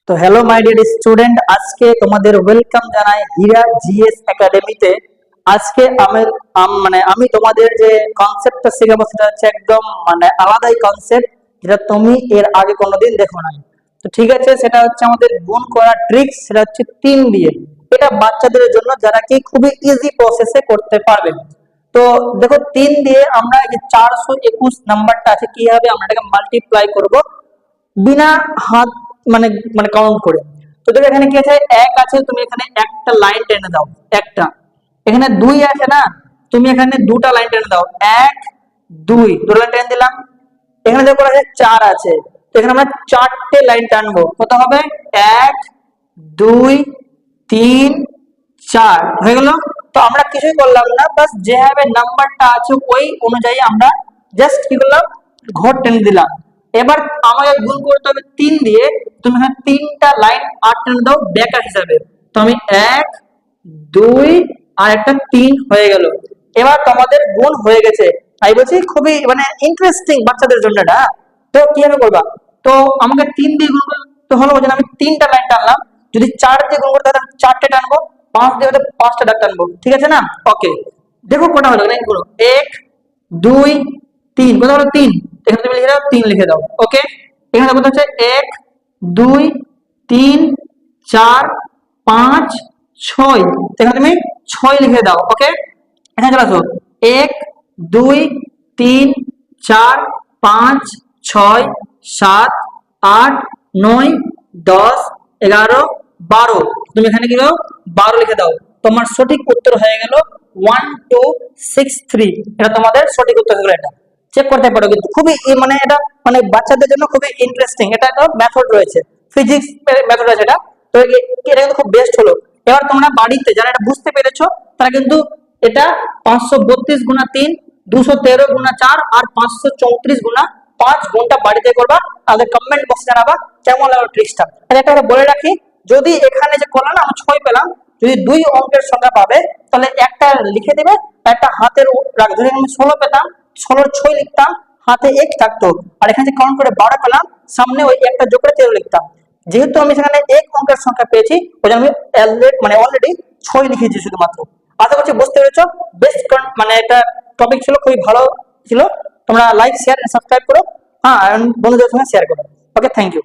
তো hello my dear student, আজকে তোমাদের ওয়েলকাম জানাই হীরা জিএস একাডেমিতে। আজকে আমি তোমাদের যে কনসেপ্টটা শেখাবো সেটা হচ্ছে একদম আলাদাই কনসেপ্ট, যেটা তুমি এর আগে কোনোদিন দেখো নাই। তো ঠিক আছে, সেটা হচ্ছে আমাদের গুণ করার ট্রিক্স, সেটা হচ্ছে 3 দিয়ে। এটা বাচ্চাদের জন্য যারা কি খুবই ইজি প্রসেসে করতে পারবে। তো দেখো, 3 দিয়ে আমরা এই যে 421 নাম্বারটা আছে, কিভাবে আমরা এটাকে মাল্টিপ্লাই করব বিনা হাত মানে মানে কাউন্ট করে। তো দেখো এখানে কি আছে, 1 আছে, তুমি এখানে একটা লাইন টেনে দাও একটা। এখানে 2 আছে না, তুমি এখানে দুটা লাইন টেনে দাও, 1 2 দুটো লাইন টেনে দিলাম। এখানে দেখো আছে 4 আছে, তো এখানে আমরা চারটে লাইন টানবো। কত হবে? 1 2 3 4 হয়ে গেল। তো আমরা কিছুই করলাম না, বাস যেভাবে নাম্বারটা আছে ওই অনুযায়ী আমরা জাস্ট কি করলাম, ঘর টেনে দিলাম। এবার আমাকে গুণ করতে হবে 3 দিয়ে। তুমি এখানে তিনটা লাইন আর টেনে দাও বেকার হিসাবে। তো আমি 1 2 আর একটা 3 হয়ে গেল। এবার তোমাদের গুণ হয়ে গেছে। তাই বলছি খুবই ইন্টারেস্টিং বাচ্চাদের জন্য এটা। তো কিভাবে করবা? তো আমাকে 3 দিয়ে গুণ করতে হলো, ওই জন্য আমি তিনটা লাইন টানলাম। যদি 4 দিয়ে গুণ করতে হয় তাহলে চারটে টানবো, 5 দিয়ে হলে 5টা দাগ টানবো। ঠিক আছে না? ওকে, দেখো কটা হলো লাইন গুলো। 1 2 3, কত হলো? 3। এখানে তুমি লিখে দাও 3 লিখে দাও। ওকে, এখানে কত হচ্ছে? 1 2 3 4 5 6, এখানে তুমি 6 লিখে দাও। ওকে, এখানে চলে আসো। 1 2 3 4 5 6 7 8 9 10 11 12, তুমি এখানে কি দাও? 12 লিখে দাও। তোমার সঠিক উত্তর হয়ে গেল 1263। এটা তোমাদের সঠিক উত্তর হয়ে গেল। এটা চেক করতে পারো, কিন্তু খুবই এটা বাচ্চাদের জন্য খুবই ইন্টারেস্টিং। এটা একটা মেথড রয়েছে, ফিজিক্স মেথড আছে এটা। তো এটা কিন্তু খুব বেস্ট হলো। এবার তোমরা বাড়িতে যারা এটা বুঝতে পেরেছো তারা কিন্তু এটা 532 গুণা 3, 213 গুণা 4 আর 534 গুণা 5 গুণটা বাড়িতে করবা। তাহলে কমেন্ট বক্সে জানাবা কেমন লাগলো ট্রিক্সটা। একটা বলে রাখি, যদি এখানে যে করলাম আমি 6 পেলাম, যদি 2 অঙ্কের সংখ্যা পাবে তাহলে একটা লিখে দিবে, একটা হাতের রাখবে। যদি আমি 16 পেতাম, 16 6 লিখতাম, হাতে 1 থাকতো। আর এখানে যে কাউন্ট করে 12 পেলাম, সামনে ওই একটা যোগ করে 13 লিখতাম। যেহেতু আমি সেখানে 1 অঙ্কের সংখ্যা পেয়েছি, ওই জন্য আমি অলরেডি 6 লিখেছি শুধুমাত্র। আশা করছি বুঝতে পেরেছো। বেস্ট এটা টপিক ছিল, খুবই ভালো ছিল। তোমরা লাইক শেয়ার সাবস্ক্রাইব করো, হ্যাঁ, বন্ধুদের সঙ্গে শেয়ার করো। ওকে, থ্যাংক ইউ।